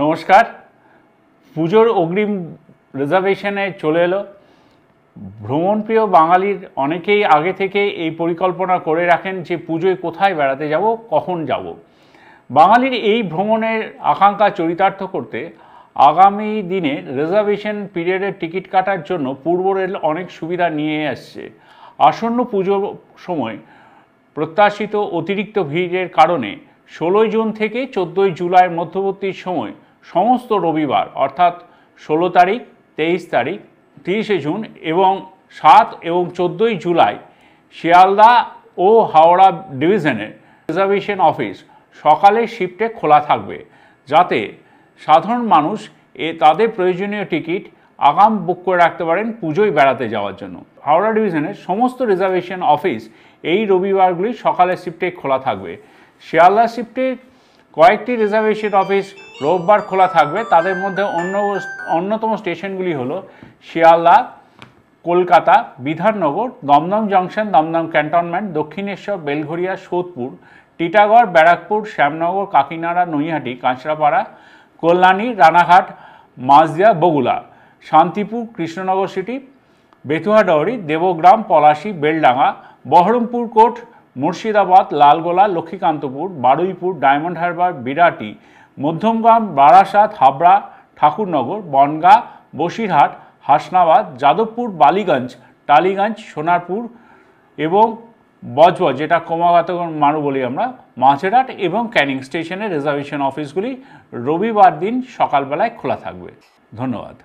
নমস্কার। পুজোর অগ্রিম রিজার্ভেশনে চলে এলো। ভ্রমণপ্রিয় বাঙালির অনেকেই আগে থেকে এই পরিকল্পনা করে রাখেন যে পুজোয় কোথায় বেড়াতে যাব, কখন যাব। বাঙালির এই ভ্রমণের আকাঙ্ক্ষা চরিতার্থ করতে আগামী দিনে রিজার্ভেশন পিরিয়ডের টিকিট কাটার জন্য পূর্ব রেল অনেক সুবিধা নিয়ে আসছে। আসন্ন পুজোর সময় প্রত্যাশিত অতিরিক্ত ভিড়ের কারণে 16 জুন থেকে 14 জুলাইয়ের মধ্যবর্তী সময় সমস্ত রবিবার অর্থাৎ 16 তারিখ, 23 তারিখ, 30 জুন এবং 7 এবং 14 জুলাই শিয়ালদা ও হাওড়া ডিভিশনের রিজার্ভেশন অফিস সকালের শিফটে খোলা থাকবে, যাতে সাধারণ মানুষ তাদের প্রয়োজনীয় টিকিট আগাম বুক করে রাখতে পারেন পুজোয় বেড়াতে যাওয়ার জন্য। হাওড়া ডিভিশনের সমস্ত রিজার্ভেশন অফিস এই রবিবারগুলি সকালের শিফটে খোলা থাকবে। শিয়ালদা শিফটে কয়েকটি রিজার্ভেশন অফিস রোববার খোলা থাকবে। তাদের মধ্যে অন্যতম স্টেশনগুলি হলো শিয়ালদা, কলকাতা, বিধাননগর, দমদম জংশন, দমদম ক্যান্টনমেন্ট, দক্ষিণেশ্বর, বেলঘরিয়া, সোদপুর, টিটাগড়, ব্যারাকপুর, শ্যামনগর, কাকিনাড়া, Naihati, Kanchrapara, Kalyani, Ranaghat, Majhdia, Bagula, Shantipur, Krishnanagar city, Bethuadahari, Debagram, Palashi, Beldanga, Baharampur court, Murshidabad, Lalgola, Lakshmikantapur, Baruipur, diamond harbour, Birati, Madhyamgram, Barasat, Habra, Thakurnagar, Bongaon, Basirhat, Hasnabad, Jadavpur, Ballygunge, Tollygunge, Sonarpur এবং বজবজ, যেটা ক্রমাগত মারু বলি আমরা, মাঝেরহাট এবং ক্যানিং স্টেশনের রিজার্ভেশন অফিসগুলি রবিবার দিন সকালবেলায় খোলা থাকবে। ধন্যবাদ।